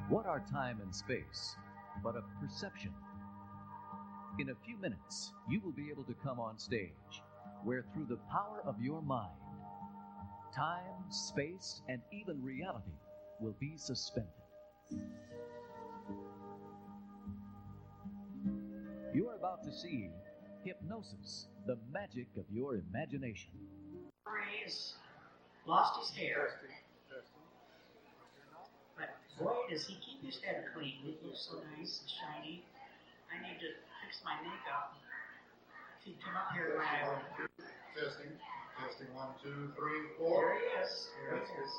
What are time and space but a perception? In a few minutes, you will be able to come on stage where through the power of your mind, time, space, and even reality will be suspended. You are about to see Hypnosis, the magic of your imagination. Ray's lost his hair. But boy, does he keep his head clean. It looks so nice and shiny. I need to fix my makeup. If he'd come up here right away. Testing. Testing 1, 2, 3, 4. There he is. There he is.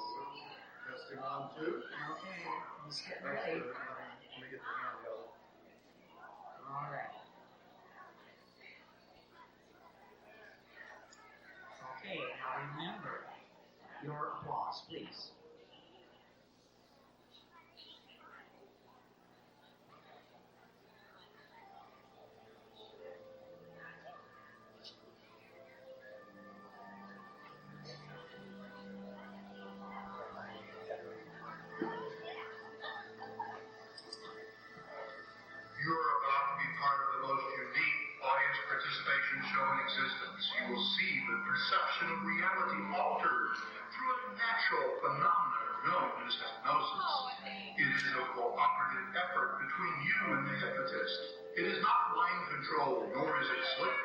Testing 1, 2. Okay, he's getting ready. Let me get the handheld. All right. Okay, now remember your applause, please. You're about to be part of the most unique audience participation show in existence. You will see the perception of reality altered through a natural phenomenon known as hypnosis. It is a cooperative effort between you and the hypnotist. It is not mind control, nor is it slick.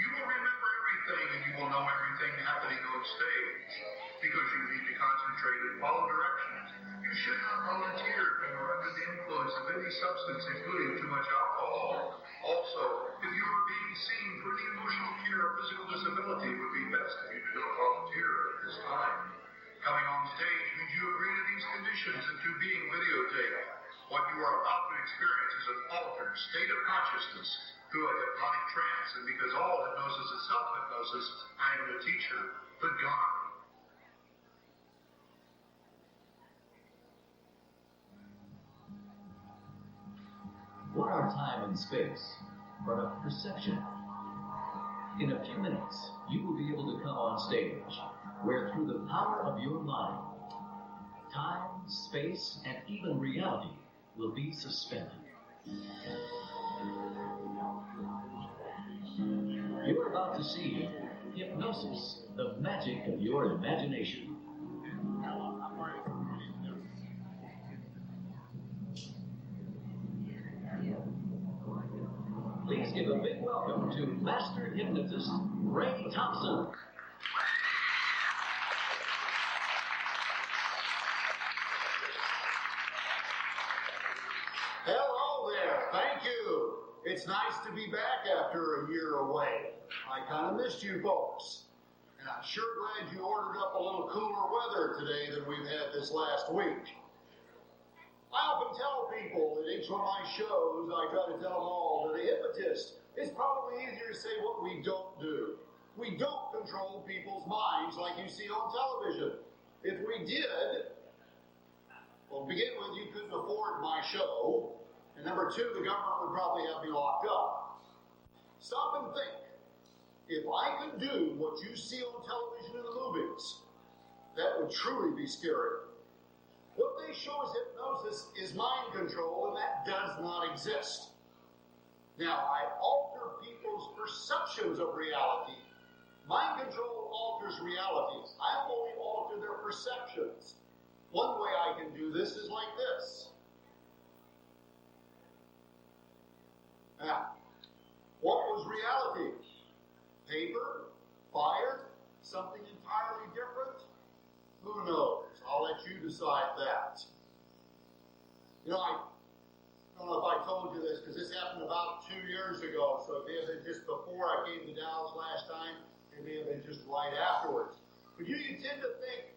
You will remember everything and you will know everything happening on stage because you need to concentrate and follow directions. You should not volunteer if you are under the influence of any substance, including too much alcohol. Also, if you are being seen for any emotional care or physical disability, it would be best if you do not volunteer at this time. Coming on stage means you agree to these conditions and to being videotaped. What you are about to experience is an altered state of consciousness through a hypnotic trance, and because all hypnosis is self-hypnosis, I am the teacher, the guide. What are time and space but a perception? In a few minutes, you will be able to come on stage where through the power of your mind, time, space, and even reality will be suspended. You are about to see Hypnosis, the magic of your imagination. Please give a big welcome to Master Hypnotist Ray Thompson. Hello there, thank you. It's nice to be back after a year away. I kind of missed you folks. And I'm sure glad you ordered up a little cooler weather today than we've had this last week. I often tell people at each one of my shows, I try to tell them all that a hypnotist, it's probably easier to say what we don't do. We don't control people's minds like you see on television. If we did, well, to begin with, you couldn't afford my show. And number two, the government would probably have me locked up. Stop and think. If I could do what you see on television in the movies, that would truly be scary. What they show as hypnosis is mind control, and that does not exist. Now, I alter people's perceptions of reality. Mind control alters reality. I only alter their perceptions. One way I can do this is like this. Now, what was reality? Paper? Fire? Something entirely different? Who knows? I'll let you decide that. You know, I don't know if I told you this, because this happened about 2 years ago, so it may have been just before I came to Dows last time, it may have been just right afterwards. But you tend to think,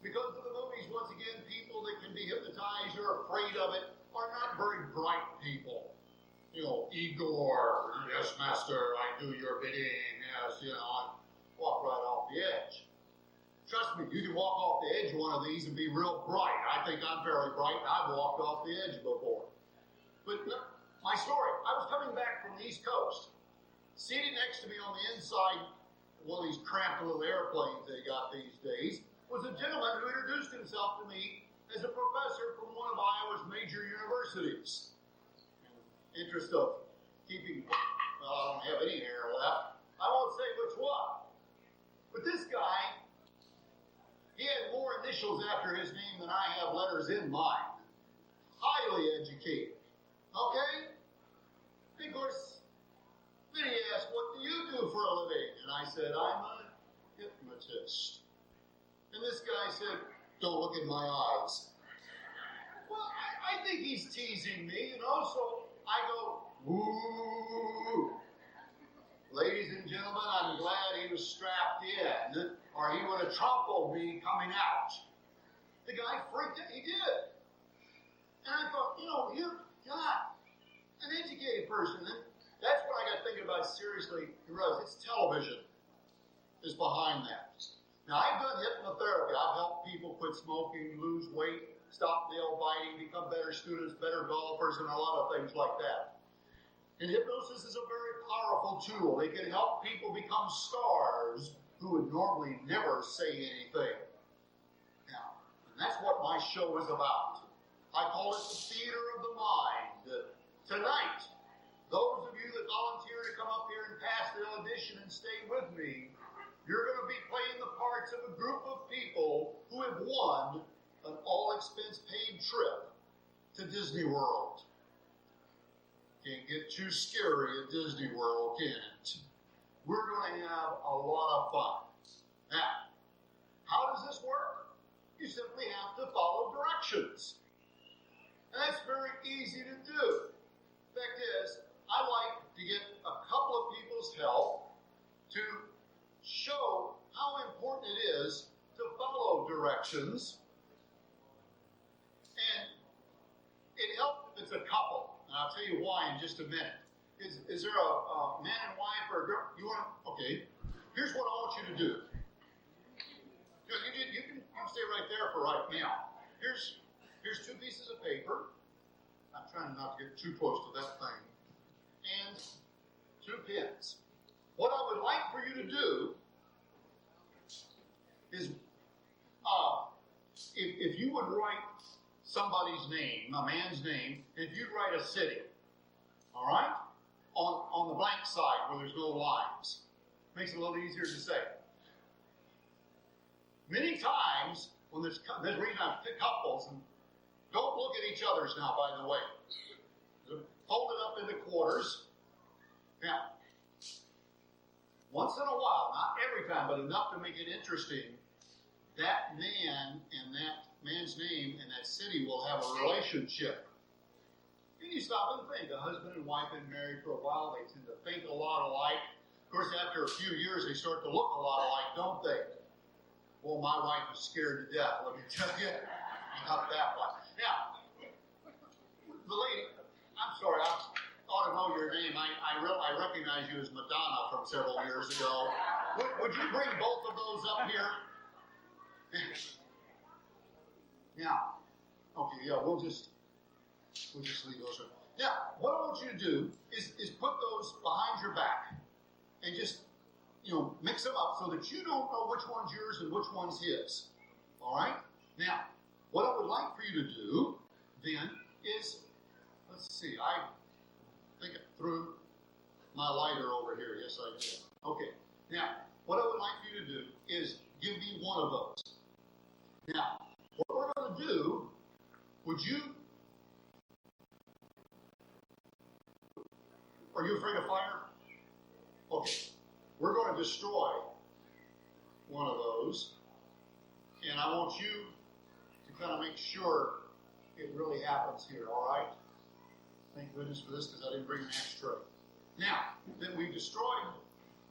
because of the movies, once again, people that can be hypnotized or afraid of it are not very bright people. You know, Igor, yes, master, I do your bidding, yes, you know, I walk right off the edge. Trust me, you can walk off the edge of one of these and be real bright. I think I'm fairly bright, and I've walked off the edge before. But my story, I was coming back from the East Coast. Seated next to me on the inside of one of these cramped little airplanes they got these days was a gentleman who introduced himself to me as a professor from one of Iowa's major universities. In the interest of keeping, well, I don't have any hair left. I won't say which one. But this guy, he had more initials after his name than I have letters in mine. Highly educated. Okay? Of course, then he asked, what do you do for a living? And I said, I'm a hypnotist. And this guy said, don't look in my eyes. Well, I think he's teasing me, so I go, woo. Ladies and gentlemen, I'm glad he was strapped in, or he would have trampled me coming out. The guy freaked out. He did. And I thought, you're not an educated person. And that's what I got thinking about seriously. It's television is behind that. Now, I've done hypnotherapy. I've helped people quit smoking, lose weight, stop nail biting, become better students, better golfers, and a lot of things like that. And hypnosis is a very powerful tool. It can help people become stars who would normally never say anything. Now, and that's what my show is about. I call it the theater of the mind. Tonight, those of you that volunteer to come up here and pass the audition and stay with me, you're going to be playing the parts of a group of people who have won an all-expense-paid trip to Disney World. Can't get too scary at Disney World, can it? We're going to have a lot of fun. Now, how does this work? You simply have to follow directions. And that's very easy to do. The fact is, I like to get a couple of people's help to show how important it is to follow directions. And it helps if it's a couple. And I'll tell you why in just a minute. Is there a man and wife or a girl? Okay. Here's what I want you to do. You can stay right there for right now. Here's two pieces of paper. I'm trying not to get too close to that thing. And two pens. What I would like for you to do is, if you would write somebody's name, a man's name, if you'd write a city, all right, on the blank side where there's no lines, makes it a little easier to say. Many times when there's reason I pick couples, and don't look at each other's now, by the way. Fold it up into quarters. Now, once in a while, not every time, but enough to make it interesting, that man and that man's name and that city will have a relationship. And you stop and think, a husband and wife been married for a while, they tend to think a lot alike. Of course, after a few years, they start to look a lot alike, don't they? Well, my wife was scared to death, let me tell you. Not that one. Now, the lady, I'm sorry, I ought to know your name. I recognize you as Madonna from several years ago. Would you bring both of those up here? Now, okay, yeah, we'll just leave those. Now, what I want you to do is put those behind your back and just, mix them up so that you don't know which one's yours and which one's his. All right? Now, what I would like for you to do then is, let's see, I think I threw my lighter over here. Yes, I did. Okay. Now, what I would like for you to do is give me one of those. Now, what we're going to do, are you afraid of fire? Okay. We're going to destroy one of those, and I want you to kind of make sure it really happens here, all right? Thank goodness for this, because I didn't bring an ashtray. Now, that we've destroyed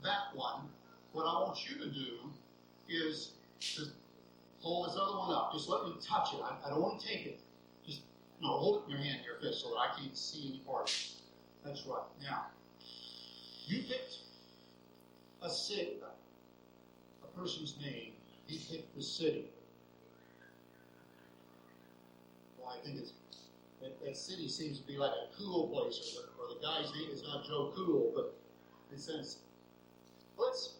that one, what I want you to do is to hold this other one up. Just let me touch it. I don't want to take it. Just hold it in your hand, your fist, so that I can't see any part of it. That's right. Now, you picked a city, a person's name. He picked the city. Well, I think that city seems to be like a cool place, or the guy's name is not Joe Cool, but it says, let's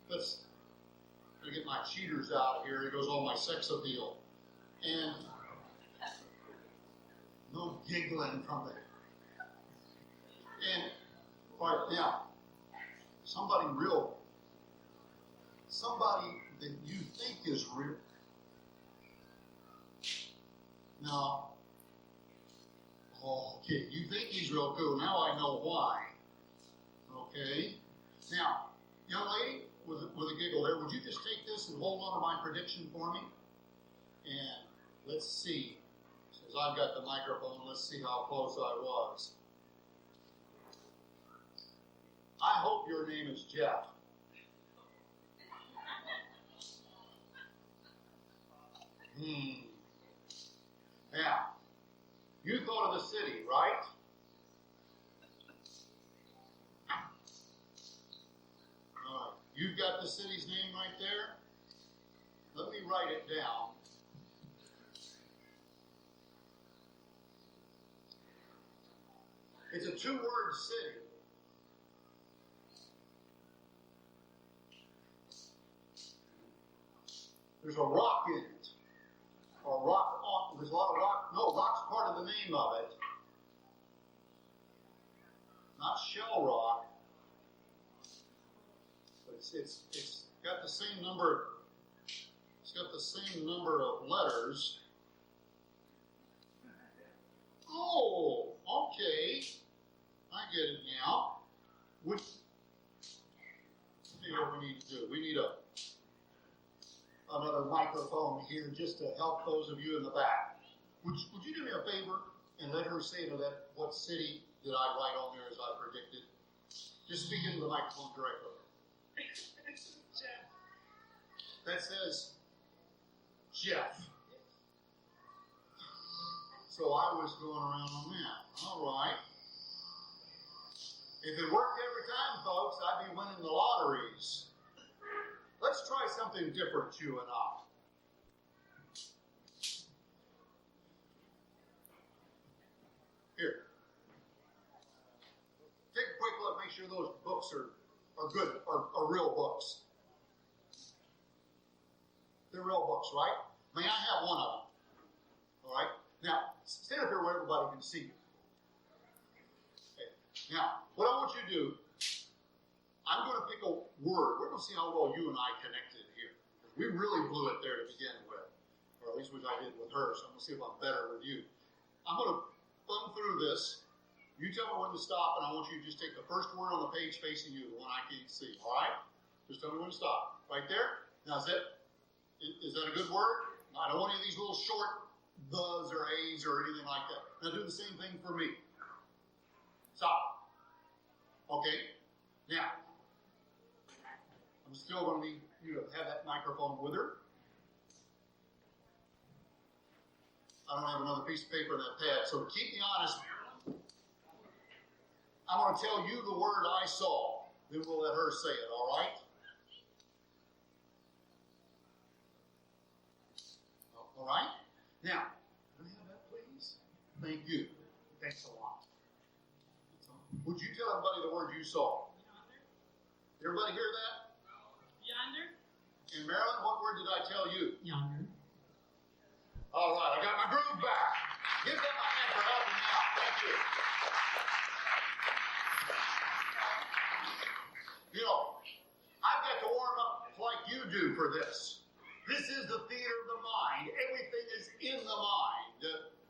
get my cheaters out here. Here goes all my sex appeal. And no giggling from there. And, all right, now, somebody that you think is real. Now, okay, you think he's real cool. Now I know why. Okay? Now, young lady with a giggle there, would you just take this and hold on to my prediction for me? And let's see. Since I've got the microphone, let's see how close I was. I hope your name is Jeff. Now, you thought of the city, right? All right. You've got the city's name right there. Let me write it down. It's a two-word city. There's a rock in it. Or rock on. There's a lot of rock. No, rock's part of the name of it. Not shell rock. But it's got the same number. It's got the same number of letters. Oh, okay. I get it now. See what we need to do. We need another microphone here just to help those of you in the back. Would you do me a favor and let her say to that, what city did I write on there as I predicted? Just speak into the microphone directly. That says Jeff. So I was going around on that. All right. If it worked every time, folks, I'd be winning the lotteries. Let's try something different, you and I. Here. Take a quick look. Make sure those books are good, are real books. They're real books, right? May I have one of them? All right? Now, stand up here where everybody can see you. Okay. Now, what I want you to do, I'm going to pick a word. We're going to see how well you and I connected here. We really blew it there to begin with. Or at least what I did with her, so I'm going to see if I'm better with you. I'm going to thumb through this. You tell me when to stop, and I want you to just take the first word on the page facing you, the one I can't see. All right? Just tell me when to stop. Right there? Now, is that a good word? I don't want any of these little short thes or a's or anything like that. Now, do the same thing for me. Stop. Okay? Now, I'm still going to need you to have that microphone with her. I don't have another piece of paper in that pad, so to keep me honest, I'm going to tell you the word I saw. Then we'll let her say it, all right? All right? Now, can I have that, please? Thank you. Thanks a lot. Would you tell everybody the word you saw? Yonder. Everybody hear that? Yonder. And Marilyn, what word did I tell you? Yonder. All right, I got my groove back. Give them a hand for helping me out. Thank you. You know, I've got to warm up like you do for this. This is the theater of the mind. Everything is in the mind.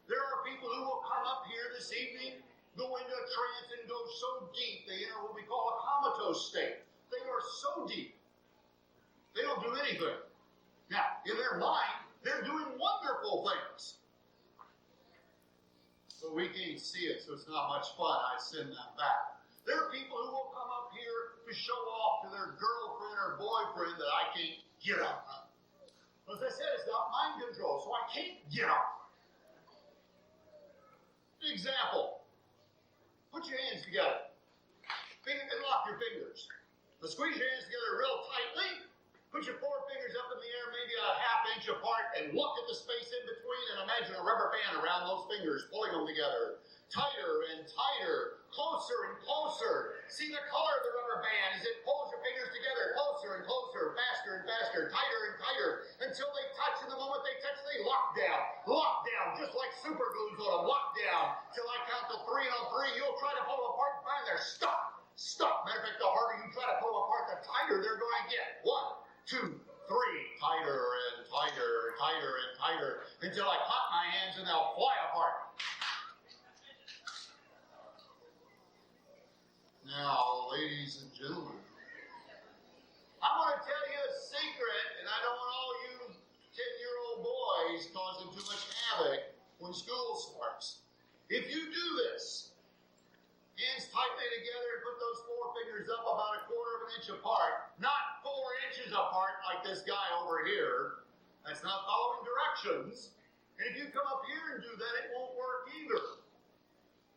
There are people who will come up here this evening, go into a trance and go so deep they enter what we call a comatose state. They are so deep. They don't do anything. Now, in their mind, they're doing wonderful things. But we can't see it, so it's not much fun. I send them back. There are people who will come up here to show off to their girlfriend or boyfriend that I can't get up. As I said, it's not mind control, so I can't get up. Example. Put your hands together. And lock your fingers. Now squeeze your hands together real tightly. Put your forefingers up in the air, maybe a half-inch apart, and look at the space in between and imagine a rubber band around those fingers, pulling them together. Tighter and tighter, closer and closer. See the color of the rubber band as it pulls your fingers together, closer and closer, faster and faster, tighter and tighter, until they touch. And the moment they touch, they lock down, just like super glues on them, lock down. Till I count to 3, and on 3, you'll try to pull them apart and find they're stuck. Matter of fact, the harder you try to pull them apart, the tighter they're going to get. 1, 2, 3, tighter and tighter, tighter and tighter, until I clap my hands and they'll fly apart. Now, ladies and gentlemen, I'm going to tell you a secret, and I don't want all you 10-year-old boys causing too much havoc when school starts. If you do this, hands tightly together and put those 4 fingers up about 1/4 of an inch apart, not 4 inches apart like this guy over here. That's not following directions. And if you come up here and do that, it won't work either.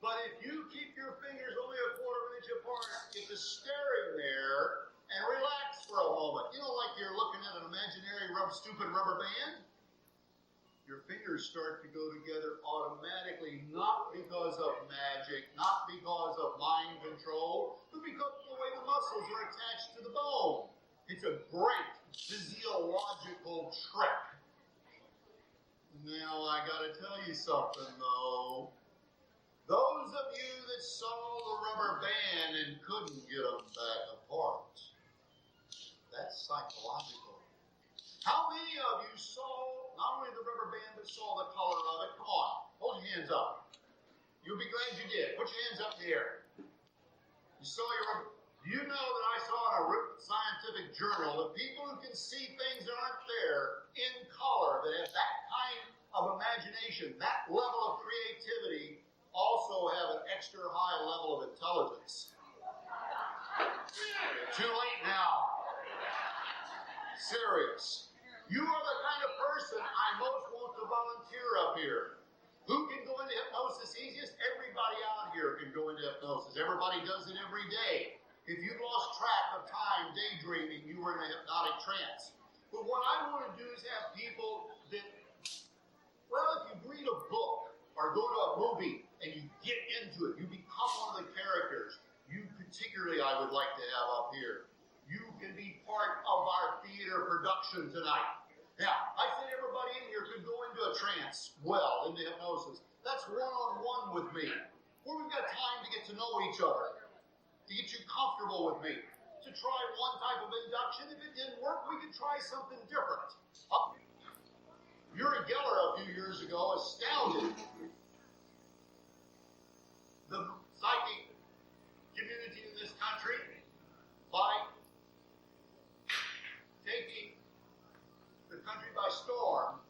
But if you keep your fingers only 1/4 of an inch apart, get the staring there and relax for a moment. You know, like you're looking at an imaginary stupid rubber band? Your fingers start to go together automatically, not because of magic, not because of mind control, but because of the way the muscles are attached to the bone. It's a great physiological trick. Now, I gotta tell you something, though. Those of you that saw the rubber band and couldn't get them back apart, that's psychological. How many of you saw not only the rubber band, but saw the color of it? Come on, hold your hands up. You'll be glad you did. Put your hands up in the air. You saw your rubber. Do you know that I saw in a scientific journal that people who can see things that aren't there in color, that have that kind of imagination, that level of creativity, also have an extra high level of intelligence? Too late now. Serious. You are the kind of person I most want to volunteer up here. Who can go into hypnosis easiest? Everybody out here can go into hypnosis. Everybody does it every day. If you've lost track of time daydreaming, you were in a hypnotic trance. But what I want to do is have people that, well, if you read a book or go to a movie and you get into it, you become one of the characters. You particularly I would like to have up here. You can be part of our theater production tonight. Now, I said everybody in here could go into a trance, well, into hypnosis. That's one-on-one with me, where we've got time to get to know each other, to get you comfortable with me, to try one type of induction. If it didn't work, we could try something different. Uri Geller a few years ago astounded the psychic community in this country by taking the country by storm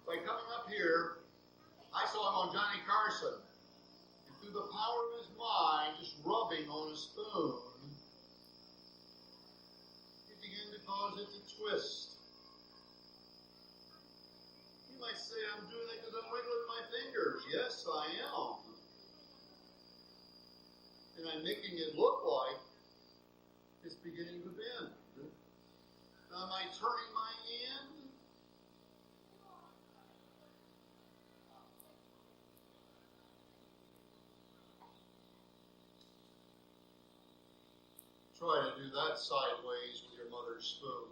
by coming up here. I saw him on Johnny Carson, and through the power of his mind, just rubbing on a spoon, he began to cause it to twist. You might say, I'm doing that because I'm wiggling my fingers. Yes, I am. And I'm making it look like it's beginning to bend. Now, am I turning my hand? Try to do that sideways with your mother's spoon.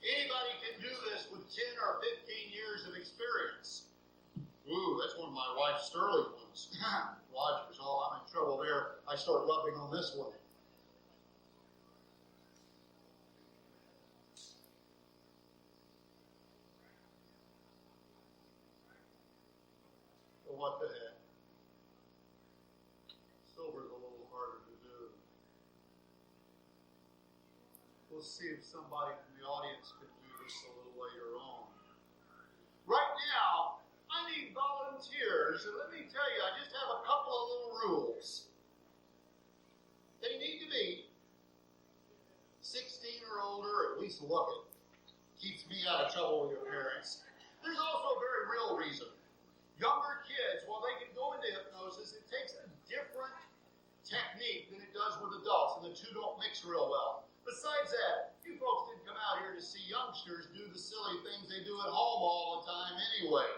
Anybody can do this with 10 or 15 years of experience. Ooh, that's one of my wife's Sterling ones. Rogers, oh, I'm in trouble there. I start rubbing on this one. But what the heck? Silver's a little harder to do. We'll see if somebody from the audience can do this a little later on. Right now, I need volunteers, and let me tell you, I just have a couple of little rules. They need to be 16 or older, at least looking. Keeps me out of trouble with your parents. There's also a very real reason. Younger kids, while they can go into hypnosis, it takes a different technique than it does with adults, and the two don't mix real well. Besides that, you folks really things they do at home all the time anyway.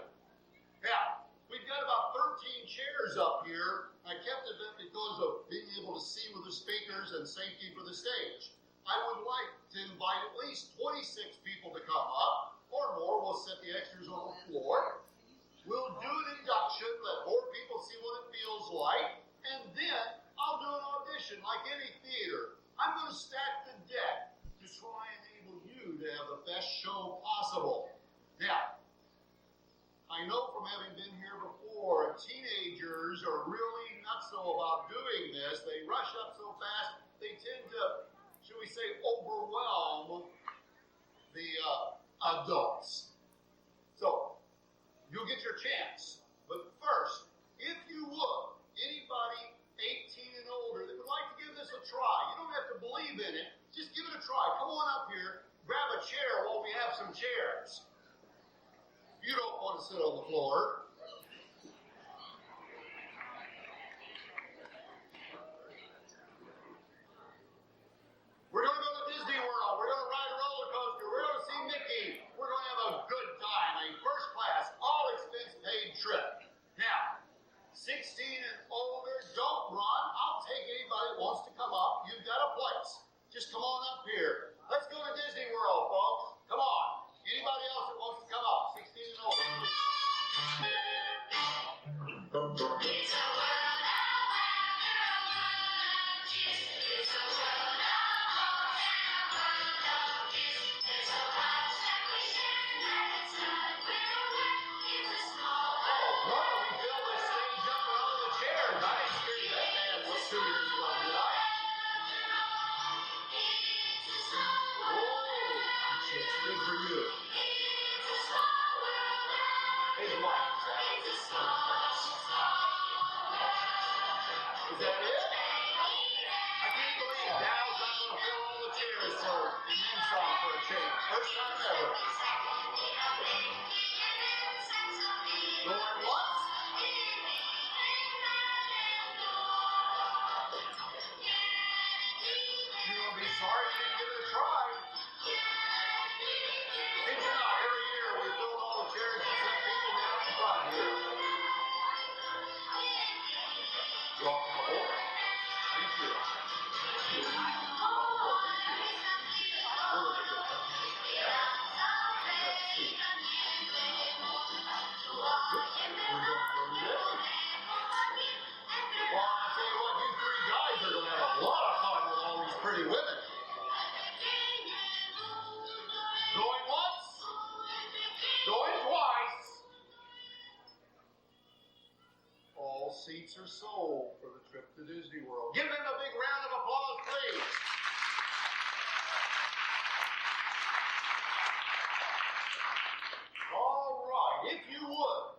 Now, we've got about 13 chairs up here. I kept it up because of being able to see with the speakers and safety for the stage. I would like to invite at least 26 people to come up, or more. We'll set the extras on the floor. We'll do an induction, let more people see what it feels like, and then I'll do an audition like any theater. I'm going to stack the deck to try and enable you to have the best show possible. Now, I know from having been here before, teenagers are really nutso about doing this. They rush up so fast, they tend to, should we say, overwhelm the adults. So, you'll get your chance. But first, if you would, anybody 18 and older that would like to give this a try, you don't have to believe in it, just give it a try. Come on up here, grab a chair while we have some chairs. You don't want to sit on the floor. We're going to go to Disney World. We're going to ride a roller coaster. We're going to see Mickey. We're going to have a good time. A first class, all expense paid trip. Now, 16 and older, don't run. I'll take anybody that wants to come up. You've got a place. Just come on up here. Let's go to Disney World, folks. Come on. Anybody else that wants to come up, 16 and older. Is that it? I can't believe Dows not going to fill all the chairs for the men's song for a change. First time ever. Going once? You're going to be sorry you didn't give it a try. Did you not? Every year we filled all the chairs and set people down in front here. Welcome aboard. Thank you. Well, I'll tell you what, you three guys are going to have a lot of fun with all these pretty women. Going once, going twice. All seats are sold for the trip to Disney World. Give them a big round of applause, please. All right, if you would,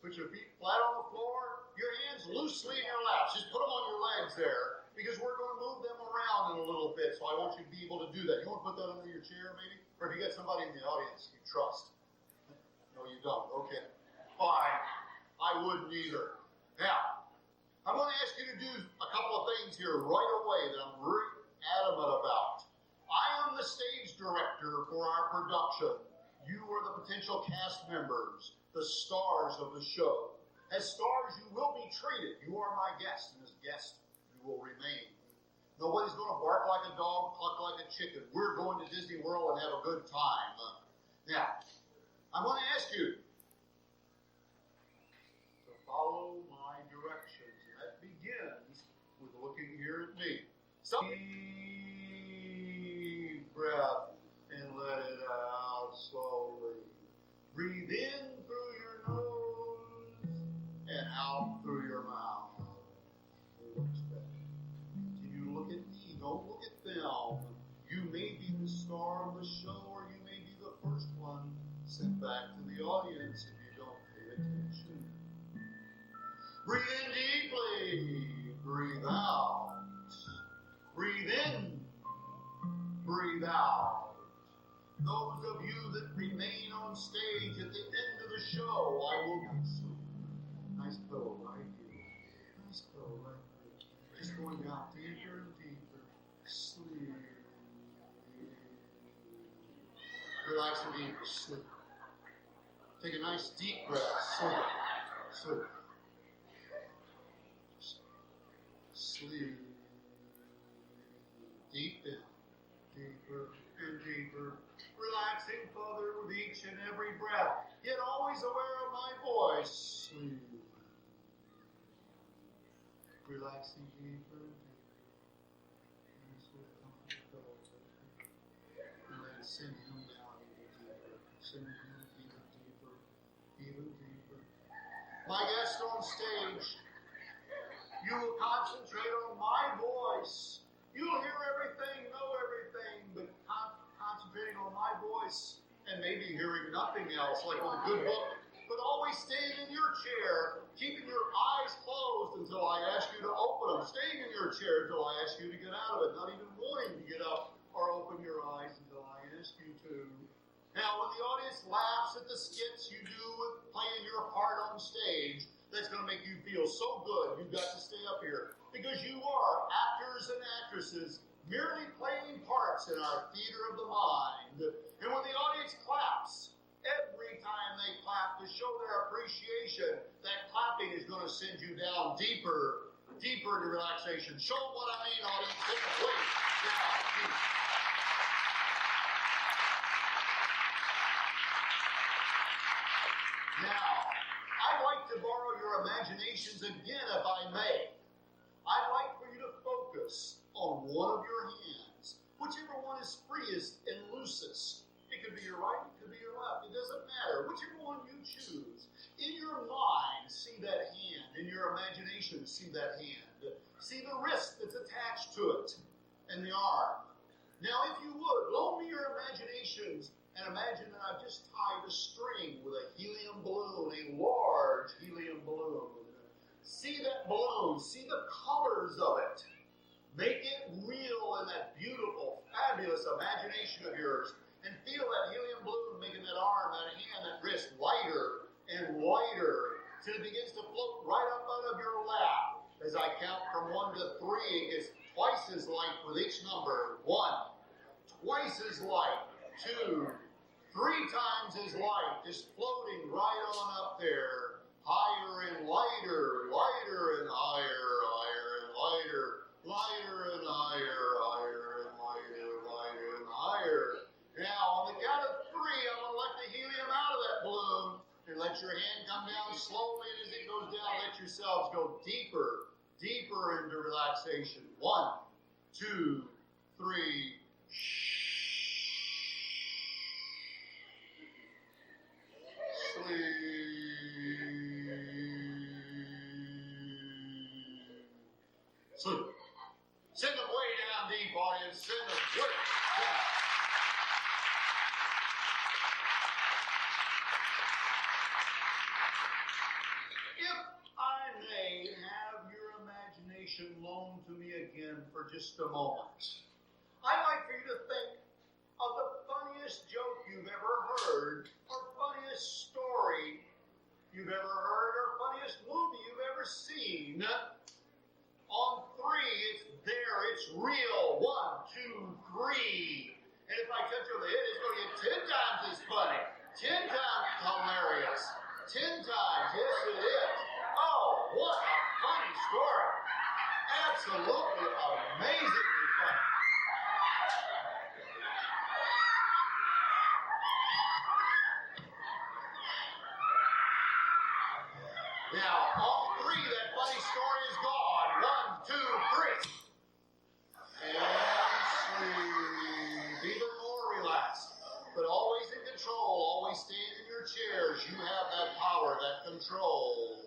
put your feet flat on the floor, your hands loosely in your laps. Just put them on your legs there, because we're going to move them around in a little bit, so I want you to be able to do that. You want to put that under your chair, maybe? Or if you got somebody in the audience you trust. No, you don't. Okay. Fine. I wouldn't either. Now, I'm going to ask you to do a couple of things here right away that I'm very adamant about. I am the stage director for our production. You are the potential cast members, the stars of the show. As stars, you will be treated. You are my guest, and as guest, you will remain. Nobody's going to bark like a dog, cluck like a chicken. We're going to Disney World and have a good time. Now, I'm going to ask you to follow my directions. And that begins with looking here at me. So, deep breath and let it out slowly. Breathe in through your nose and out through your mouth. Continue to look at me. Don't look at them. You may be the star of the show, or you may be the first one sent back to the audience if you don't pay attention. Breathe in deeply. Breathe out. Breathe in. Breathe out. Those of you that remain on stage at the end of the show, I will consume. Nice pillow right here. Nice pillow right here. Just going down deeper and deeper. Sleep. nice and deep. Sleep. Take a nice deep breath. Sleep. Sleep. Sleep. Deep in. Deeper and deeper. Relaxing further with each and every breath. Yet always aware of my voice. Sleep. Relaxing deeper and deeper. And then send him down even deeper. Send him even deeper. Even deeper. My guest on stage, you will concentrate on my voice. You'll hear everything, know everything, but concentrating on my voice and maybe hearing nothing else, like with a good book, but always staying in your chair, keeping your eyes closed until I ask you to open them, staying in your chair until I ask you to get out of it, not even wanting to get up or open your eyes until I ask you to. Now, when the audience laughs at the skits you do with playing your part on stage, that's going to make you feel so good you've got to stay up here. Because you are actors and actresses merely playing parts in our theater of the mind. And when the audience claps, every time they clap to show their appreciation, that clapping is going to send you down deeper, deeper into relaxation. Show them what I mean, audience. Take a way down deep. Now, I'd like to borrow your imaginations again, if I may. I'd like for you to focus on one of your hands, whichever one is freest and loosest. It could be your right, it could be your left, it doesn't matter. Whichever one you choose. In your mind, see that hand. In your imagination, see that hand. See the wrist that's attached to it, and the arm. Now, if you would, loan me your imaginations and imagine that I've just tied a string with a helium balloon, a large helium balloon. See that balloon, see the colors of it. Make it real in that beautiful, fabulous imagination of yours. And feel that helium balloon making that arm, that hand, that wrist lighter and lighter till it begins to float right up out of your lap. As I count from 1 to 3, it gets twice as light with each number. 1, twice as light. 2, 3 times as light, just floating right on up there. Higher and lighter, lighter and higher, higher and lighter, lighter and higher, higher and lighter, lighter and higher. Now, on the count of 3, I'm going to let the helium out of that balloon and let your hand come down slowly, and as it goes down, let yourselves go deeper, deeper into relaxation. 1, 2, 3. Sleep. Sleep. Send them way down deep, audience. Send them way down. If I may have your imagination loaned to me again for just a moment, I'd like for you to think of the funniest joke you've ever heard, or funniest story you've ever heard, or funniest movie you've ever seen. On 3, it's there, it's real. 1, 2, 3. And if I touch you on the head, it's going to get 10 times as funny. 10 times hilarious. 10 times, yes it is. Oh, what a funny story. Absolutely amazingly funny. Now, all 3, that funny story is gone. 1, 2, 3. And sleep. Even more relaxed. But always in control. Always staying in your chairs. You have that power, that control.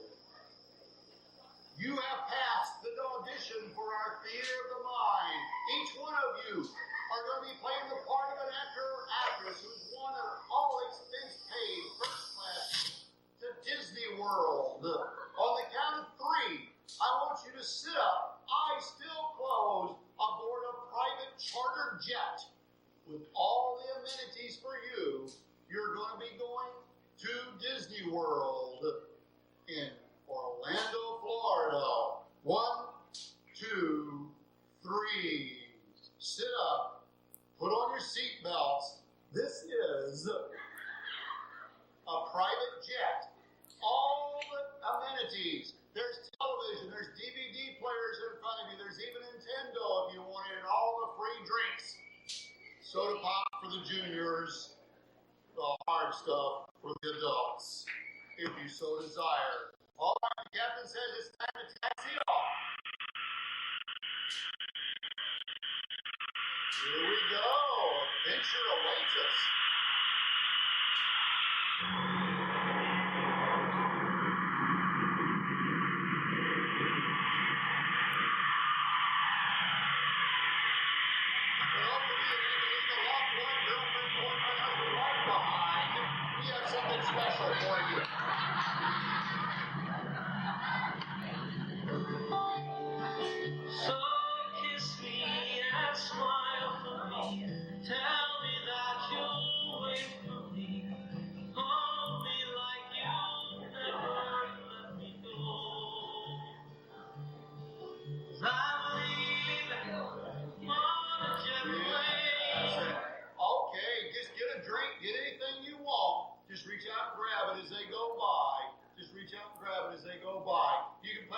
You have passed the audition for our theater of the mind. Each one of you are going to be playing the part of an actor or actress who's won an all-expense-paid first class to Disney World. On the count of 3, I want you to sit up, eyes still closed, aboard a private charter jet with all the amenities for you. You're going to be going to Disney World in Orlando, Florida. 1, 2, 3. Sit up, put on your seat belts, This is a private jet. All the amenities. There's television, there's DVD players in front of you, there's even Nintendo if you want it, and all the free drinks. Soda pop for the juniors, the hard stuff for the adults, if you so desire. All right, the captain says it's time to taxi off. Here we go. Adventure awaits us. Special for you. So kiss me and smile for me. Tell me that you'll wait for me. Hold me like you'll never let me go. 'Cause I'm leaving on a jet plane. Okay, just get a drink, get anything you want. Just reach out and grab it as they go by. Just reach out and grab it as they go by. You can play.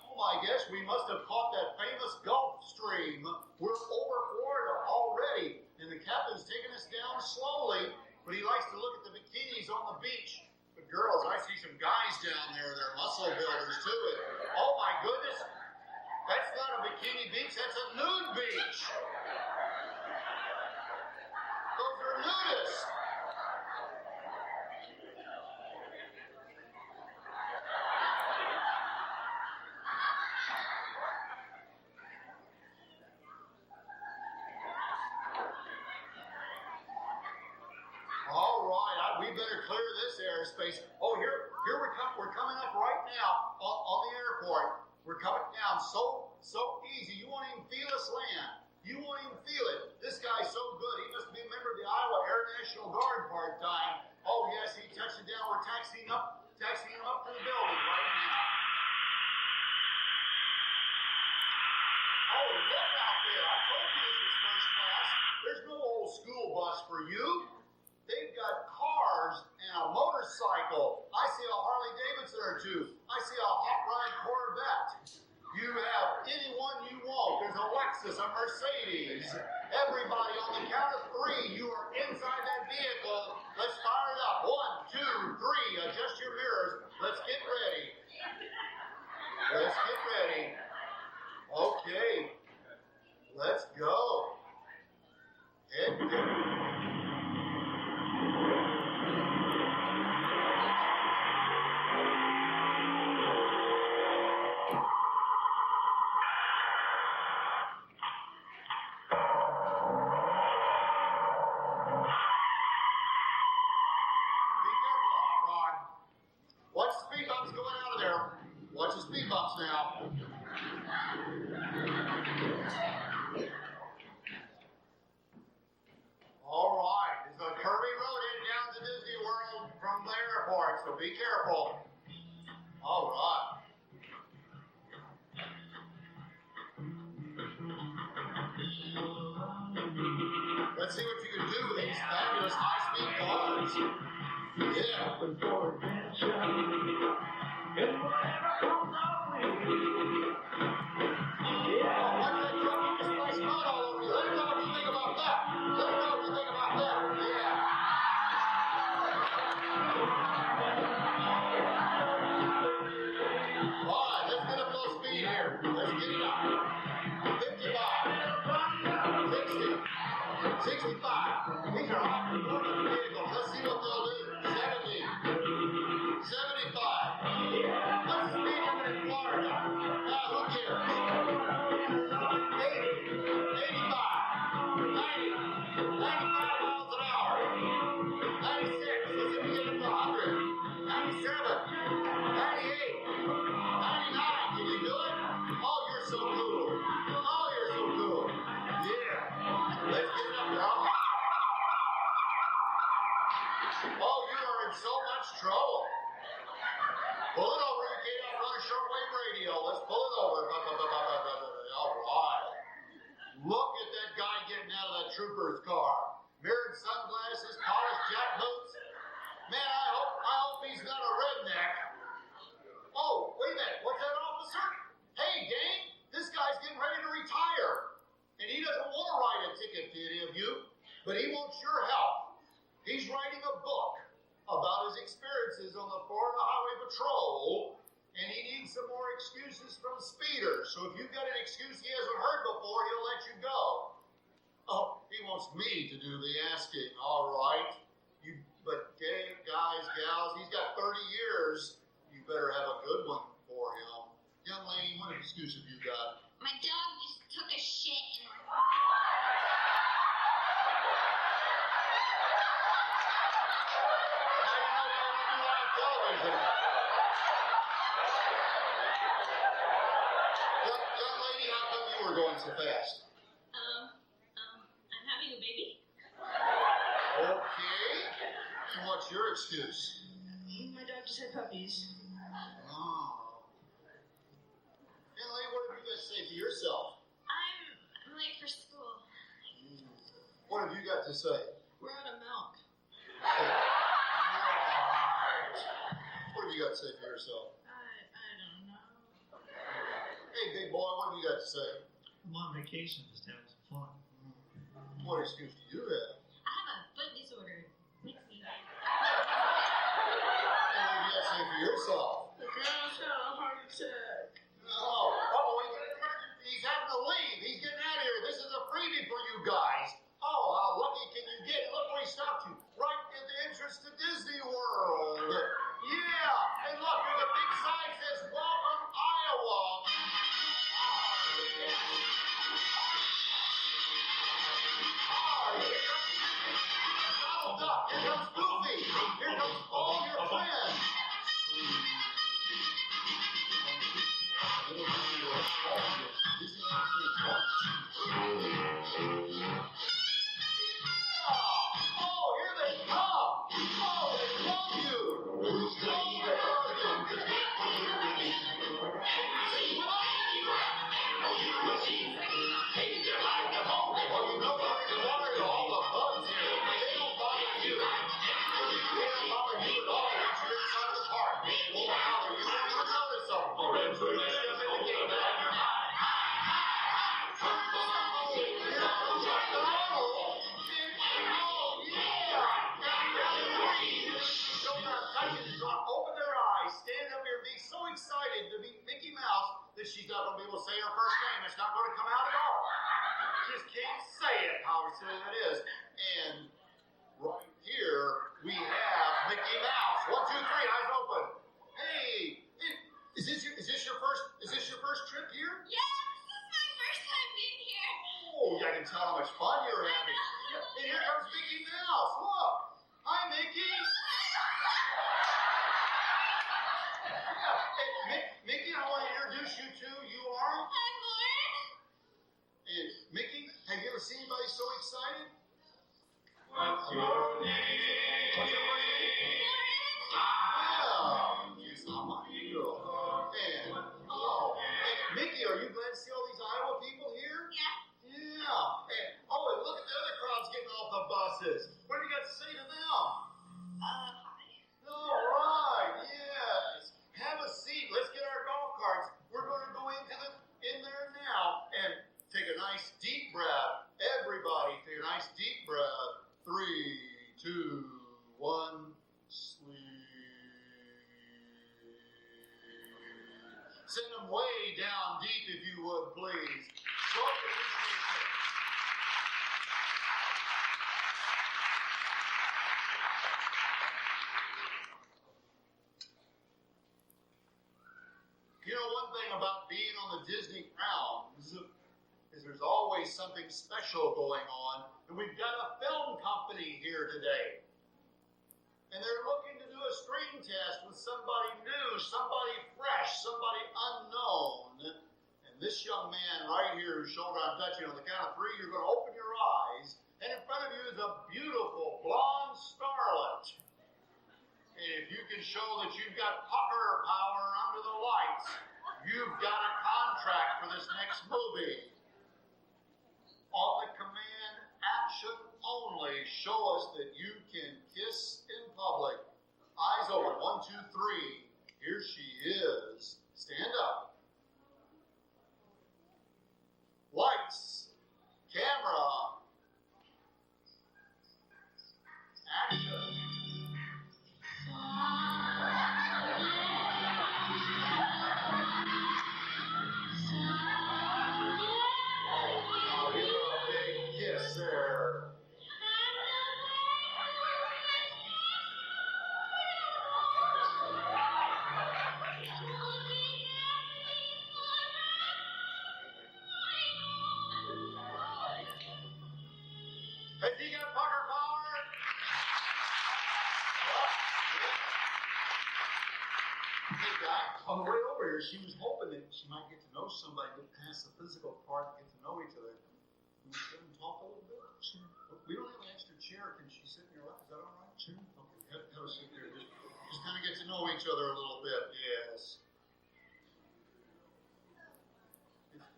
Oh, I guess we must have caught that famous Gulf Stream. We're over Florida already. And the captain's taking us down slowly, but he likes to look at the bikinis on the beach. But girls, I see some guys down there. They're muscle builders too. Oh my goodness, that's not a bikini beach, that's a nude beach. Those are nudists. We better clear this airspace. Oh, here we're coming up right now on the airport. We're coming down so easy. You won't even feel us land. You won't even feel it. This guy's so good. He must be a member of the Iowa Air National Guard part-time. Oh yes, he touched it down. We're taxiing him up to the building right now. Oh, look out there. I told you this was first class. There's no old school bus for you. They've got cars and a motorcycle. I see a Harley Davidson or two. I see a hot rod Corvette. You have any one you want. There's a Lexus, a Mercedes. Everybody on the count of three, you are inside that vehicle. Let's fire it up. 1, 2, 3. Adjust your mirrors. Let's get ready. Let's get ready. Okay. Let's go. Head down. Watch the speed bumps now. All right, there's a curvy road in down to Disney World from the airport, so be careful. All right. Let's see what you can do with these fabulous high-speed cars. Yeah. Yeah. go. Let's pull it over. All right. Look at that guy getting out of that trooper's car. Mirrored sunglasses, polished jack boots. Man, I hope he's not a redneck. Oh, wait a minute. What's that, officer? Hey, gang, this guy's getting ready to retire. And he doesn't want to write a ticket to any of you, but he wants your help. He's writing a book about his experiences on the Florida Highway Patrol, and he needs some more excuses from speeders. So if you've got an excuse he hasn't heard before, he'll let you go. Oh, he wants me to do the asking. All right. But guys, gals, he's got 30 years. You better have a good one for him. Young lady, what excuse have you got? My dog just took a shit in my Young lady, how come you were going so fast? I'm having a baby. Okay. And what's your excuse? My dog just had puppies. Oh. Young lady, what have you got to say for yourself? I'm late for school. What have you got to say? We're out of milk. What have you got to say for yourself? I don't know. Hey, big boy, what have you got to say? I'm on vacation, just having some fun. What excuse do you have? I have a foot disorder. Makes me What have you got to say for yourself? The girl's got a heart attack. He's having to leave. He's getting out of here. This is a freebie for you guys. Oh, how lucky can you get? Look where he stopped you. Right at the entrance to Disney World. Yeah. And look, there's a big sign that says, Welcome, Iowa. Donald Duck. Here comes Goofy. Here comes all your friends. Oh, here they come! Oh, they love you! Oh, they love Well, you know what? You water all the bugs here. They don't bother you. They don't bother you at all. Once you're inside the park, they won't bother you. You don't even notice them. Until you step in the gate. Open their eyes, stand up here, be so excited to meet Mickey Mouse that she's not going to be able to say her first name. It's not going to come out at all. Just can't say it, how silly that is. And right here, we have Mickey Mouse. 1, 2, 3, eyes open. Hey, is this your first trip here? Yeah, this is my first time being here. Oh, I can tell how much fun you're having. And here comes Mickey Mouse. Look. Hi, Mickey. Yeah. Mickey, I want to introduce you to, you are? I'm Lauren. And Mickey, have you ever seen anybody so excited? What's your name? What's your first name? Lauren. Yeah. She's not my girl. And, Mickey, are you glad to see all these Iowa people here? Yeah. Yeah. And look at the other crowds getting off the buses. What do you got to say to them? Hi. All right, yes. Have a seat. Let's get our golf carts. We're going to go in there now and take a nice deep breath. Everybody, take a nice deep breath. 3, 2, 1, sleep. Send them way down deep if you would, please. Show them appreciation. You know, one thing about being on the Disney grounds is there's always something special going on. And we've got a film company here today. And they're looking to do a screen test with somebody new, somebody fresh, somebody unknown. And this young man right here whose shoulder I'm touching, on the count of 3, you're going to open your eyes. And in front of you is a beautiful blonde starlet. And if you can show that you've got pucker power under the lights, you've got a contract for this next movie. On the command, action only, show us that you can kiss in public. Eyes open, 1, 2, 3. Here she is. Stand up. Lights. Camera. Action. Oh, give her a big kiss there. Has he got pucker power? Hey, guy, on the way over here, she was hoping that she might get to know somebody, get past the physical part, get to know each other. Can we sit and talk a little bit? Sure. We don't have an extra chair. Can she sit in your lap? Is that all right? Sure. Okay, have a seat there. Just kind of get to know each other a little bit. Yes.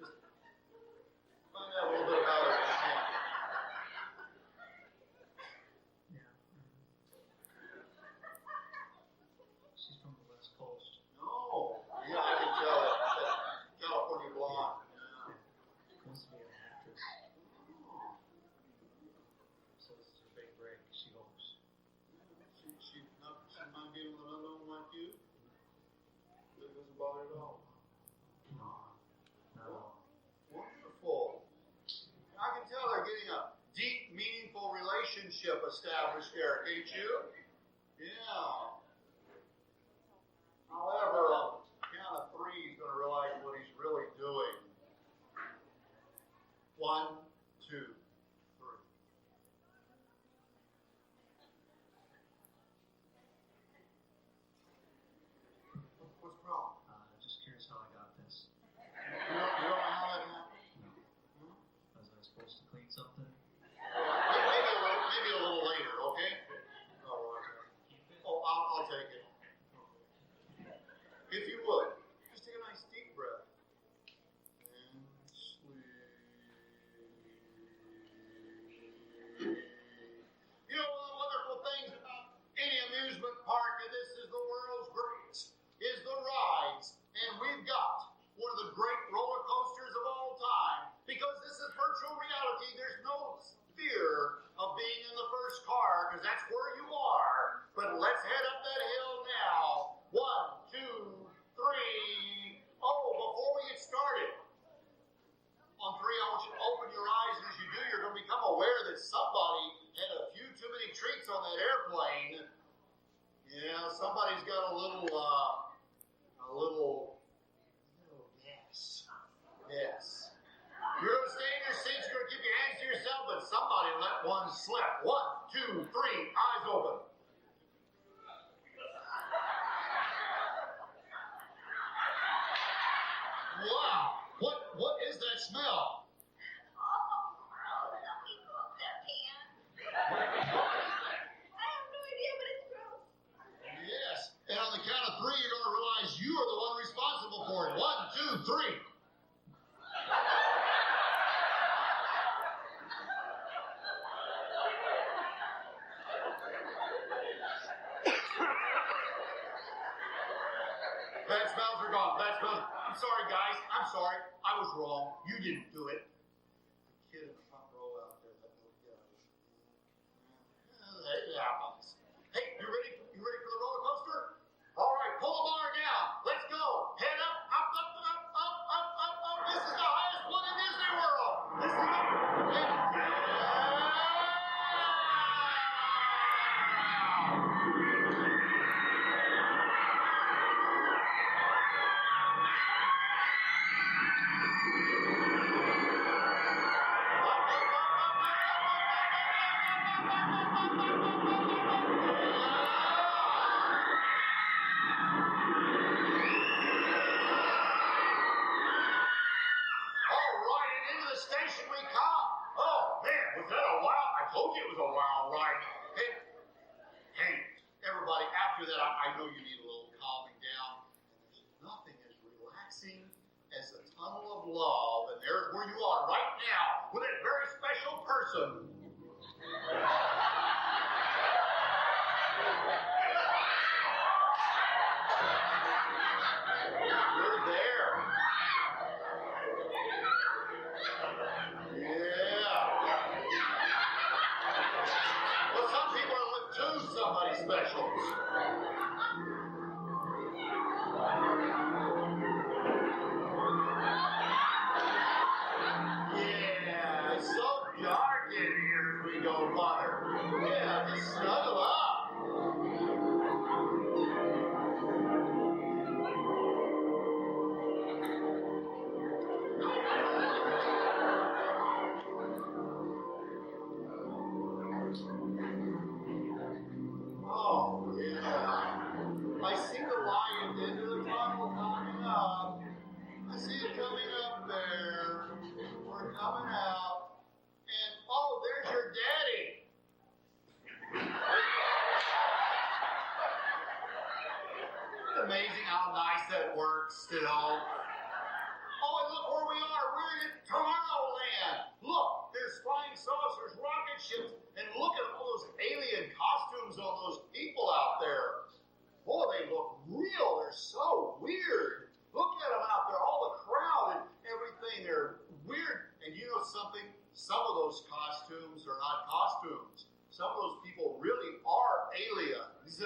Just find out a little bit about her. She's from the West Coast. No. Yeah, I can tell it. That California blonde. Yeah. Wants to be an actress. So this is her big break, she hopes. She might be with an unknown like you. That doesn't bother at all. No. Wonderful. I can tell they're getting a deep, meaningful relationship established there, can't you? Yeah. However, on the count of 3, he's going to realize what he's really doing. 1, 2, 3. What's the problem? Just curious how I got this. You don't know how that happened? No. Was I supposed to clean something? Maybe a little later, okay? All right. Oh, I'll take it. If you would, just take a nice deep breath. And sleep. You know, one of the wonderful things about any amusement park, and this is the world's greatest, is the rides. And we've got one of the great roller coasters of all time. Because this is virtual reality, there's no fear of being in the first car, because that's where you are. But let's head up that hill now. 1, 2, 3. Oh, before we get started, on 3, I want you to open your eyes, and as you do, you're going to become aware that somebody had a few too many treats on that airplane. Yeah, somebody's got a little gas. Yes. You're going to stay in your seats, you're going to keep your hands to yourself, but somebody let one slip. 1, 2, 3, eyes open. Wow, what is that smell? Yes, and on the count of 3, you're going to realize you are the one responsible for it. 1, 2, 3. Bad smells are gone. Bad smells. I'm sorry, guys. I'm sorry. I was wrong. You didn't do it. The kid in the front row out there, that little guy. It happens. Hey, you ready? You ready for the roller coaster? All right, pull the bar down. Let's go. Head up, up, up, up, up, up, up, up. This is the highest one in Disney World. This is the... I know you need a little calming down, and there's nothing as relaxing as a tunnel of love, and there's where you are right now with a very special person. You're there. Yeah. Well, some people are with two somebody specials. Yeah, it's so dark in here as we go, Father. Yeah, just snuggle up. Oh, yeah. I see the lion into the tunnel coming up. I see it coming up there. We're coming out. And, oh, there's your daddy. Isn't it amazing how nice that works still? Oh, and look where we are. We're in Tomorrowland. Look, there's flying saucers, rocket ships, and look at all those alien costumes on those people out there. Boy, they look real. They're so weird. Look at them out there, all the crowd and everything. They're weird. And you know something? Some of those costumes are not costumes. Some of those people really are aliens.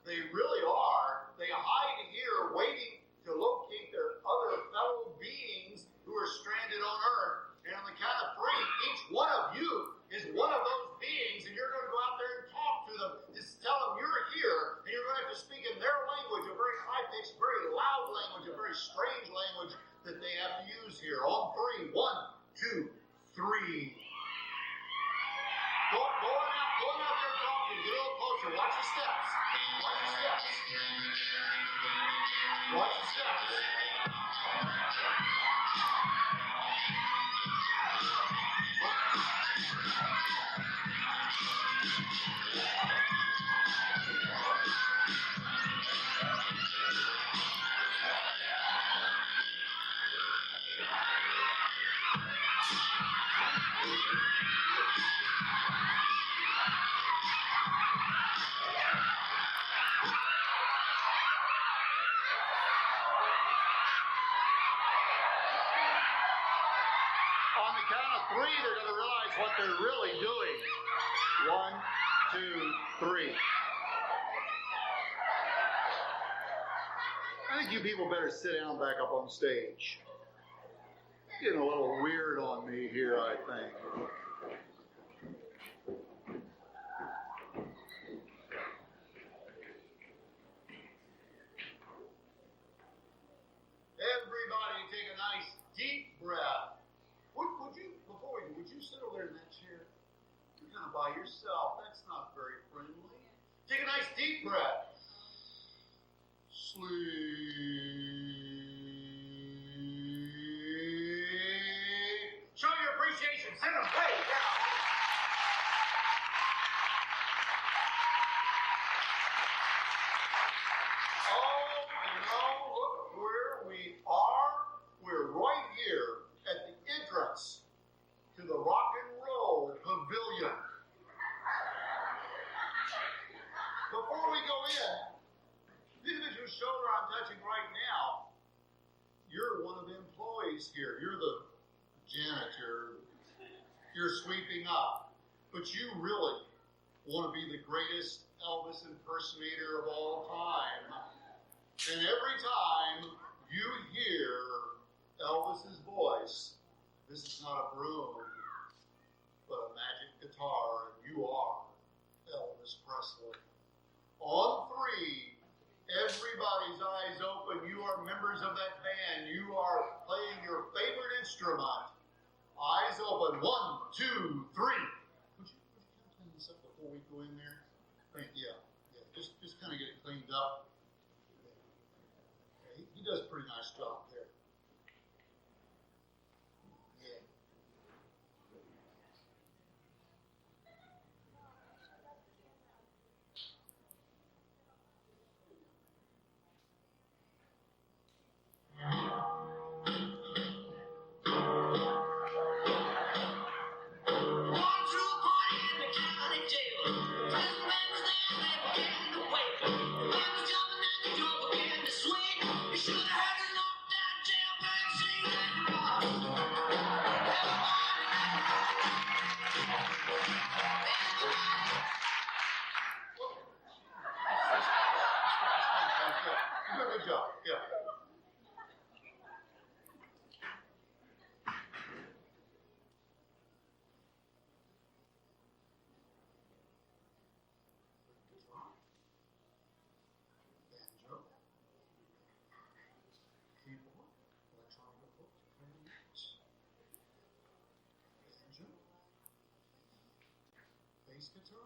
They really are. They hide here waiting to locate their other fellow beings who are stranded on Earth. And on the count of three, each one of you is one of those beings, and you're going to go out there and talk to them. Just tell them you're here, and you're going to have to speak in their language, a very high-pitched, very loud language, a very strange language that they have to use here. On three. 1, 2, 3. Go on out there and talk to them. Get a little closer. Watch the steps. Watch the steps. Watch the steps. On the count of three, they're going to realize what they're really doing. 1, 2, 3. I think you people better sit down back up on stage. Getting a little weird on me here, I think. Everybody take a nice deep breath. Would you, before we do, would you sit over there in that chair? You're kind of by yourself. That's not very friendly. Take a nice deep breath. Sleep. Show your appreciation. Send them way down. Oh, look where we are. We're right here at the entrance to the Rock and Roll Pavilion. Before we go in, the individual shoulder I'm touching right now, you're one of the employees here. You're the janitor. You're sweeping up. But you really want to be the greatest Elvis impersonator of all time. And every time you hear Elvis's voice, this is not a broom, but a magic guitar, and you are Elvis Presley. On three, everybody's eyes open. You are members of that band. You are playing your favorite instrument. Eyes open. 1, 2, 3. Would you kind of clean this up before we go in there? Yeah. Just kind of get it cleaned up. Yeah, he does a pretty nice job there. Yeah. bass guitar.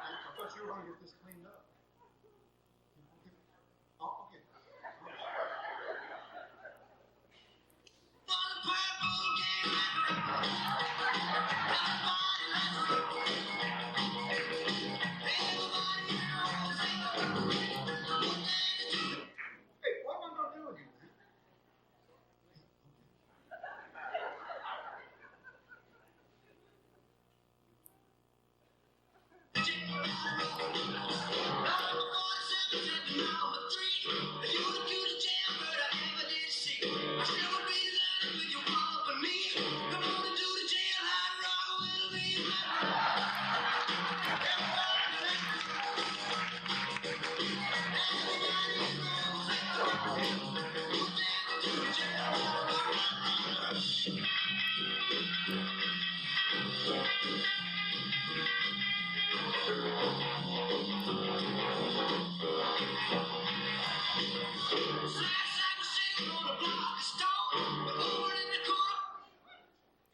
I thought you were going to get this cleaned up. I'll get it. Hey, what am I going to do with you, man?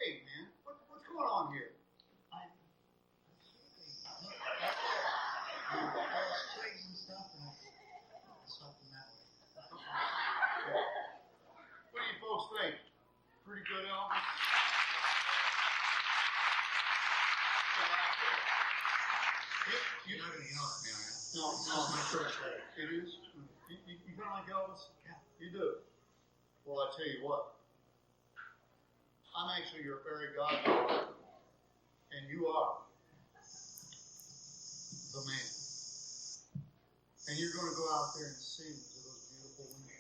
Hey, man, what's going on here? I was trading stuff and I stopped them that way. What do you folks think? Pretty good, Elvis? You're not going to yell at me, are you? No, This is my first day. It is? You kind of like Elvis? Yeah. You do? Well, I tell you what. I'm actually your fairy godfather, and you are the man. And you're going to go out there and sing to those beautiful women.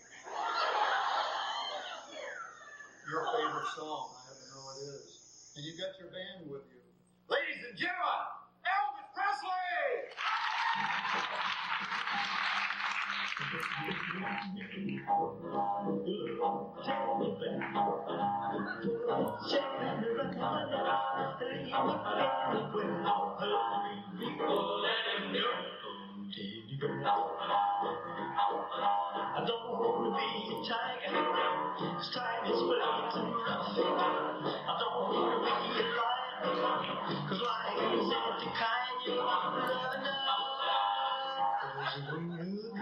Your favorite song, I happen to know it is. And you got your band with you. Ladies and gentlemen, Elvis Presley! I don't want to be a tiger, 'cause tigers play too rough. I don't want to be a lion, 'cause lions ain't the kind you love enough. 'Cause when you do,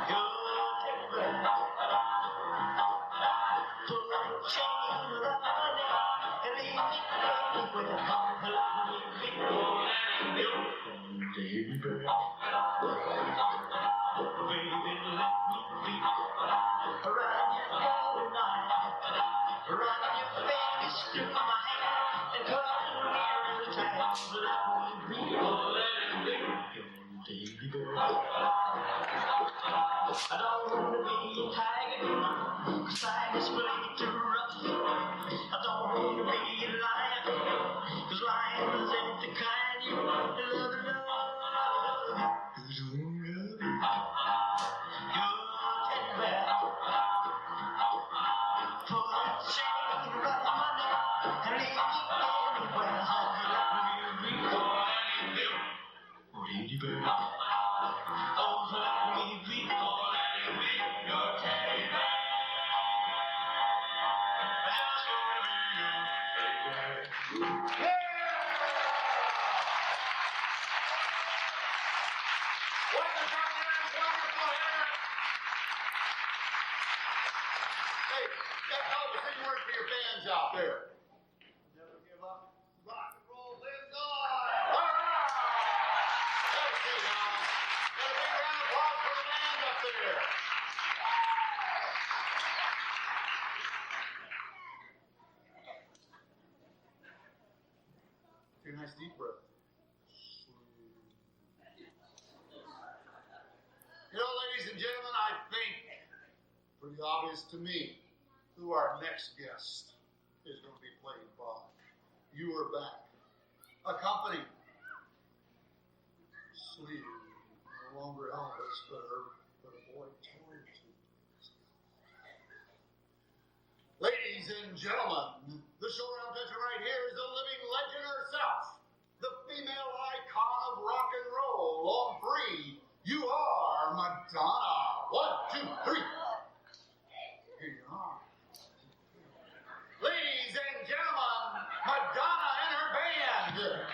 you'll take back. Put a chain around my neck and leave me anywhere. Let me be your baby girl. Baby, let me be around your girl tonight. Run your fingers through my hair and cuddle me real tight. Let me be your baby girl. I don't want to be a tiger, 'cause tigers play too rough. I don't want to be a lion, 'cause lions ain't the kind you love enough. 'Cause when you're take back. Put a chain around my neck and leave me anywhere. Let me be your lady bird. Oh, let me be your teddy bear. I just wanna be your teddy bear. Welcome, Thompson. Wonderful here. Hey, that Elvis didn't work for your fans out there. Never give up. Rock and roll lives on. All right. Let's see now. Got a big round of applause for the band up there. Take a nice deep breath. You know, ladies and gentlemen, I think pretty obvious to me who our next guest is going to be played by. You are back. Accompanied. Sleeve. No longer Elvis, but a boy told you. Ladies and gentlemen, the show I'm touching right here is the living legend herself, the female icon of rock and roll on three. You are Madonna. 1, 2, 3. Here you are. Ladies and gentlemen, Madonna and her band.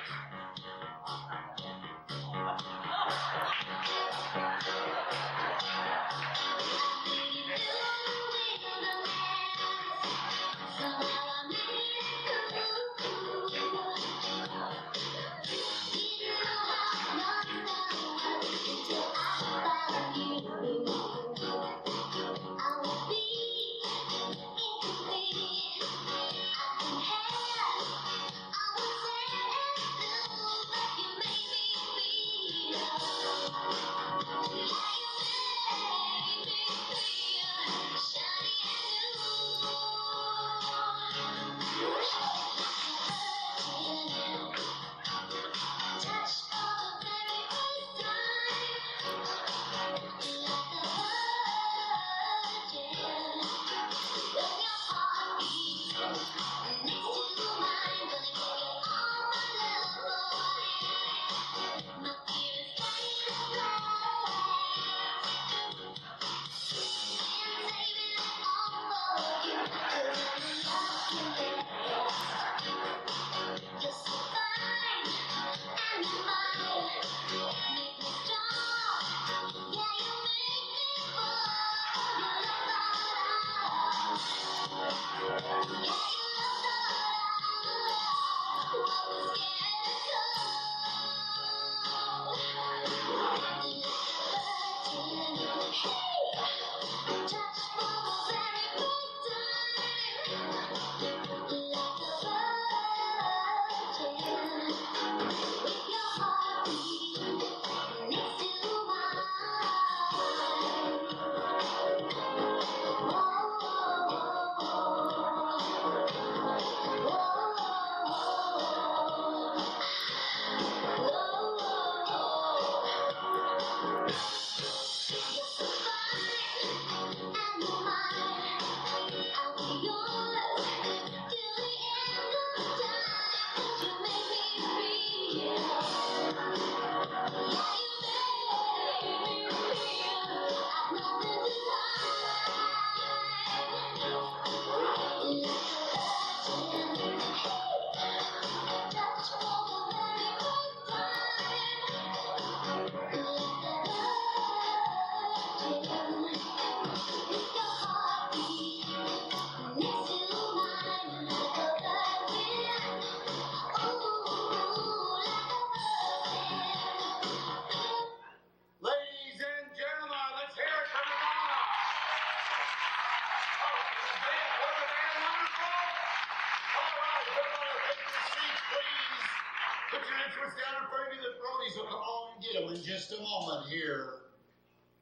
Just a moment here.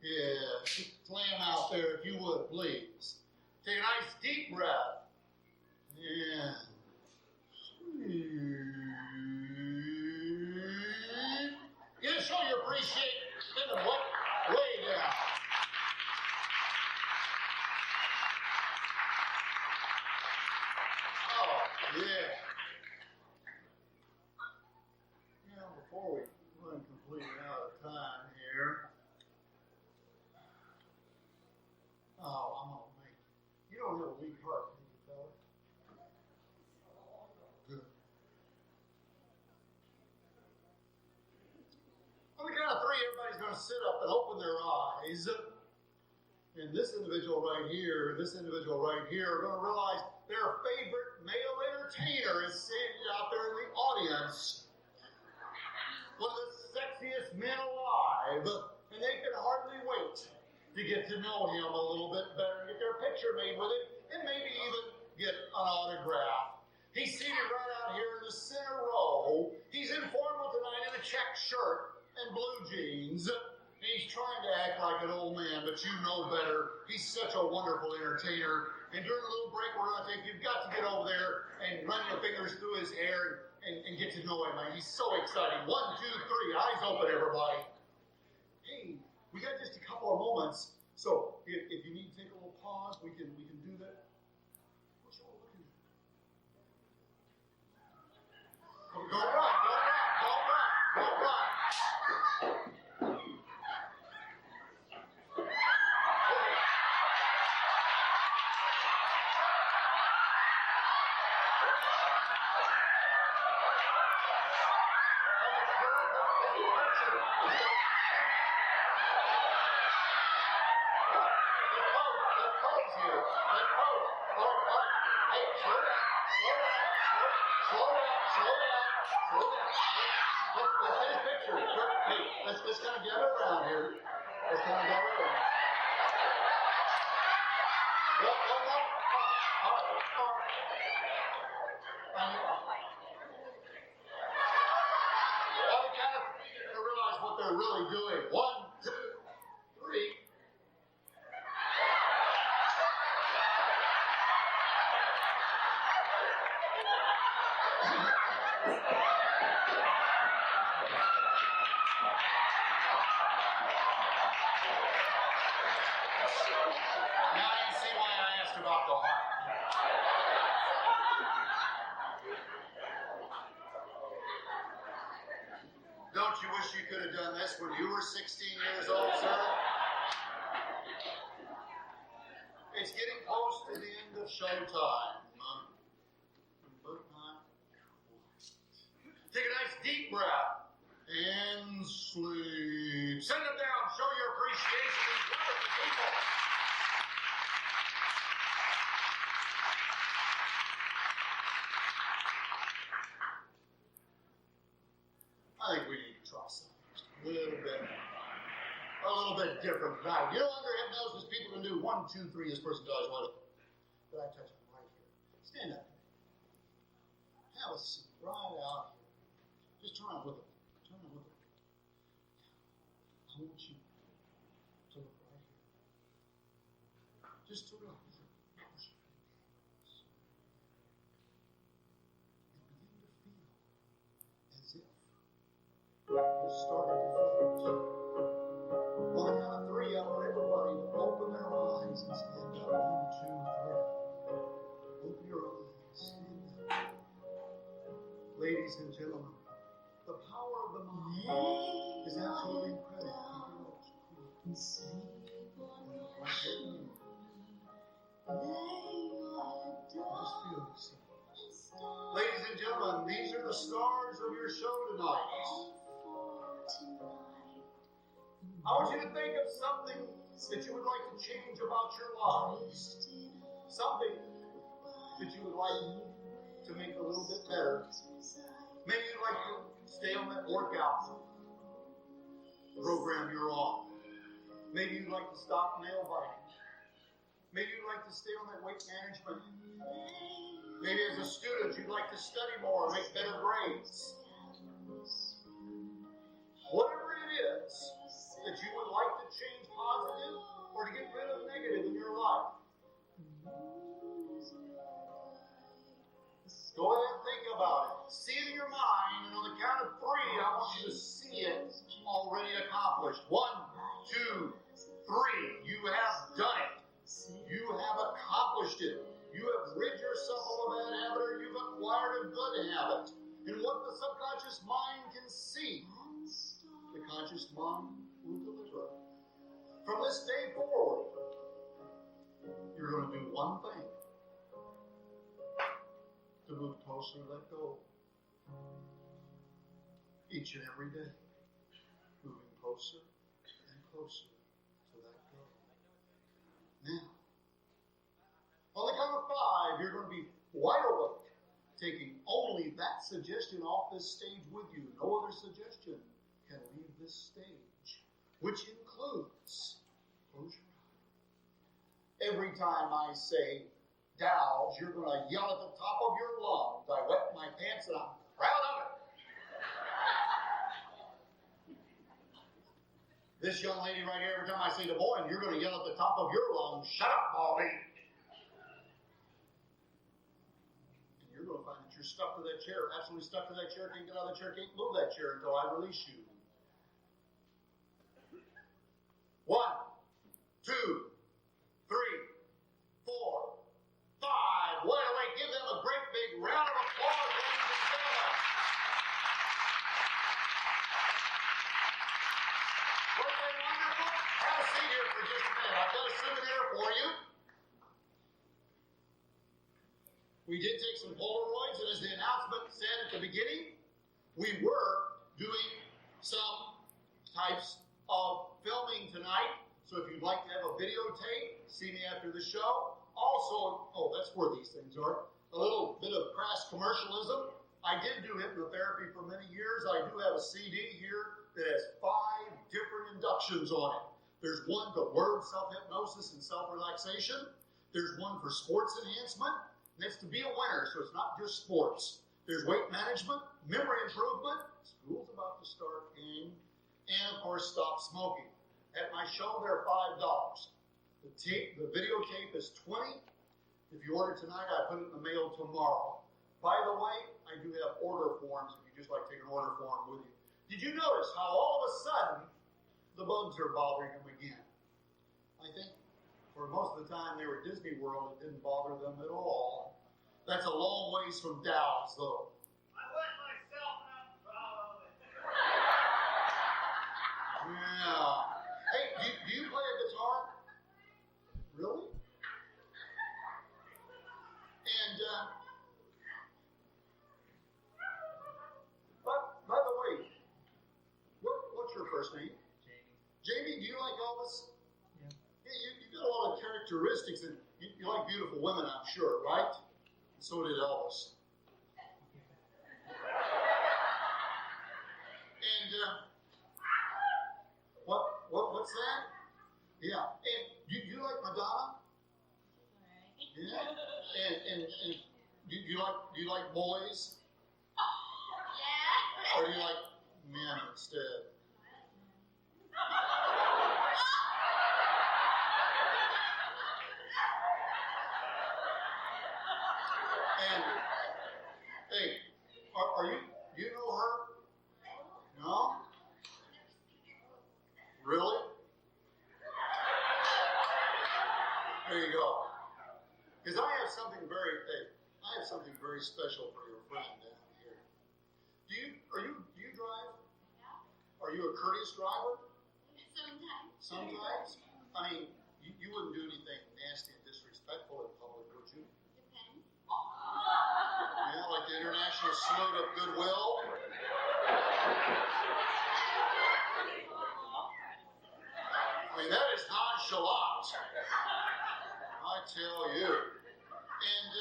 Yeah, slam out there if you would, please. Take a nice deep breath. Yeah. You show your appreciation in what way down. Oh, yeah. Now, before we run completely out of time here. Oh, I'm gonna make. You don't have a weak heart, do you, fella? Good. On the count of 3, everybody's gonna sit up and open their eyes. And this individual right here are gonna realize their favorite male entertainer is sitting out there in the audience. One of the sexiest men alive, and they can hardly wait to get to know him a little bit better, get their picture made with him, and maybe even get an autograph. He's seated right out here in the center row. He's informal tonight in a check shirt and blue jeans. He's trying to act like an old man, but you know better. He's such a wonderful entertainer. And during a little break we're going to take, you've got to get over there and run your fingers through his hair and get to know him. He's so exciting. 1, 2, 3, eyes open, everybody. Hey, we got just a couple of moments, so if you need to take a little pause, we can do that. What's your Let's kind of gather around here. Let's kind of gather around. Well, all right. Well, we kind of realize what they're really doing. 1, 2, 3. Don't you wish you could have done this when you were 16 years old, sir? It's getting close to the end of showtime. Take a nice deep breath and sleep. Send them down. Show your appreciation to these wonderful people. I think we need to try something a little bit different tonight. You know, under hypnosis, people can do 1, 2, 3. This person dies wide open. But I touch them right here. Stand up. Have a seat right out here. Just turn around with it. Turn around with it. I want you to look right here. Just to relax. Started to float. On the count of 3, I want everybody to open their eyes and stand up. 1, 2, 3. Open your eyes. Stand up. Ladies and gentlemen, the power of the mind is absolutely incredible. Just feel yourself. Ladies and gentlemen, these are the stars of your show tonight. I want you to think of something that you would like to change about your lives. Something that you would like to make a little bit better. Maybe you'd like to stay on that workout program you're on. Maybe you'd like to stop nail biting. Maybe you'd like to stay on that weight management. Maybe as a student you'd like to study more and make better grades. Whatever it is that you would like to change positive or to get rid of negative in your life. Go ahead and think about it. See it in your mind, and on the count of 3, I want you to see it already accomplished. 1, 2, 3. You have done it. You have accomplished it. You have rid yourself of a bad habit, or you've acquired a good habit. And what the subconscious mind can see, the conscious mind will deliver. From this day forward, you're going to do one thing. To move closer to that goal. Each and every day. Moving closer and closer to that goal. Now, on the count of 5, you're going to be wide awake, taking only that suggestion off this stage with you. No other suggestion can leave this stage, which includes, close your eyes. Every time I say Dows, you're going to yell at the top of your lungs. I wet my pants and I'm proud of it. This young lady right here, every time I say to Moines, you're going to yell at the top of your lungs, shut up, Bobby. And you're going to find that you're stuck to that chair, absolutely stuck to that chair, can't get out of the chair, can't move that chair until I release you. 1, 2, 3, 4, 5. Wide awake. Give them a great big round of applause, ladies and gentlemen. Weren't they wonderful? Have a seat here for just a minute. I've got a souvenir for you. We did take some Polaroids, and as the announcement said at the beginning, we were doing some types of filming tonight. So if you'd like to have a videotape, see me after the show. Also, that's where these things are. A little bit of crass commercialism. I did do hypnotherapy for many years. I do have a CD here that has 5 different inductions on it. There's one for word self-hypnosis and self-relaxation. There's one for sports enhancement. And it's to be a winner, so it's not just sports. There's weight management, memory improvement, school's about to start in, and of course, stop smoking. At my show, they're $5. The videotape is $20. If you order tonight, I put it in the mail tomorrow. By the way, I do have order forms if you just like to take an order form with you. Did you notice how all of a sudden the bugs are bothering them again? I think for most of the time they were at Disney World, it didn't bother them at all. That's a long ways from Dows, though. I let myself not follow it. Yeah. Hey, do you play a guitar? Really? And, by the way, what's your first name? Jamie, do you like Elvis? Yeah, you got a lot of characteristics, and you like beautiful women, I'm sure, right? So did Elvis. And what's that? Yeah. And you like Madonna? Yeah. And do you like boys? Yeah. Or do you like men instead? And hey, are you? Do you know her? No. Really? There you go. Because I have something very special for your friend down here. Do you drive? Are you a courteous driver? Sometimes. Sometimes? I mean, you wouldn't do anything nasty and disrespectful in public, would you? Depends. Yeah, like the international salute of goodwill. I mean, that is nonchalant. I tell you. And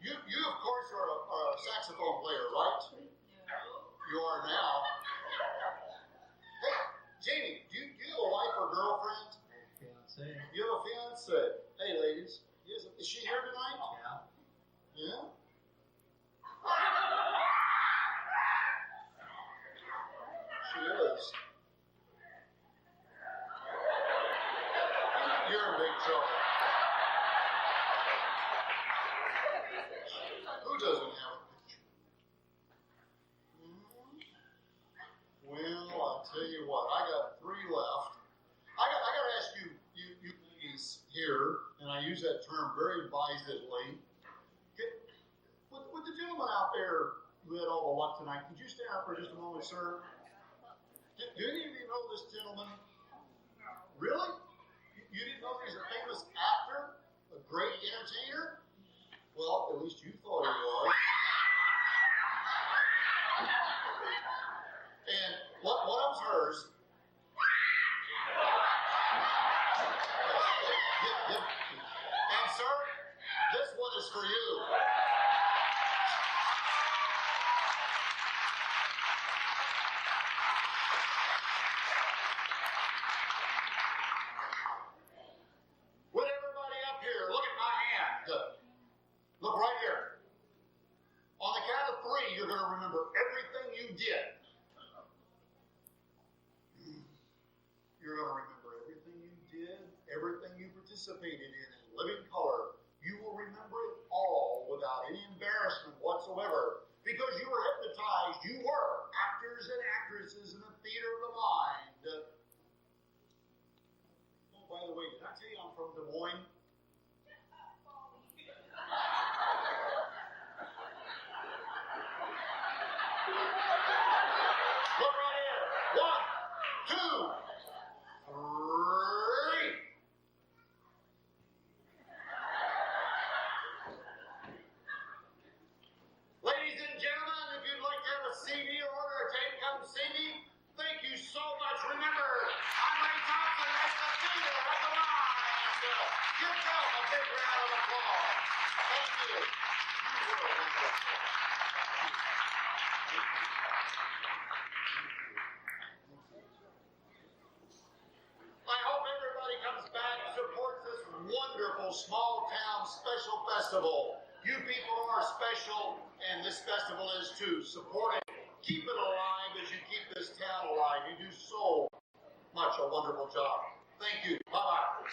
you of course, are a saxophone player, right? No. You are now. Hey, Jamie, do you have a wife or girlfriend? Fiance. You have a fiance. Hey, ladies. Is she here tonight? Yeah. Yeah? She is. You're in big trouble. Who doesn't have a picture? Well, I'll tell you what. I got 3 left. I got to ask you ladies here, and I use that term very advisedly. With the gentleman out there who had all the luck tonight, could you stand up for just a moment, sir? Do any of you know this gentleman? Really? You didn't know he's a famous actor? A great entertainer? Well, at least you thought he was. And one of them's hers. And sir, this one is for you. With everybody up here, look at my hand. Look right here. On the count of 3, you're going to remember everything you did. You're going to remember everything you did, everything you participated in living color. You will remember it all without any embarrassment whatsoever. Because you were hypnotized. You were actors and actresses in the theater of the mind. Oh, by the way, did I tell you I'm from Moines? Look right here. 1, 2, 3. Ladies and gentlemen, if you'd like to have a CD or order a tape, come see me. Thank you so much. Small Town Special Festival. You people are special, and this festival is too. Support it. Keep it alive as you keep this town alive. You do so much a wonderful job. Thank you. Bye-bye.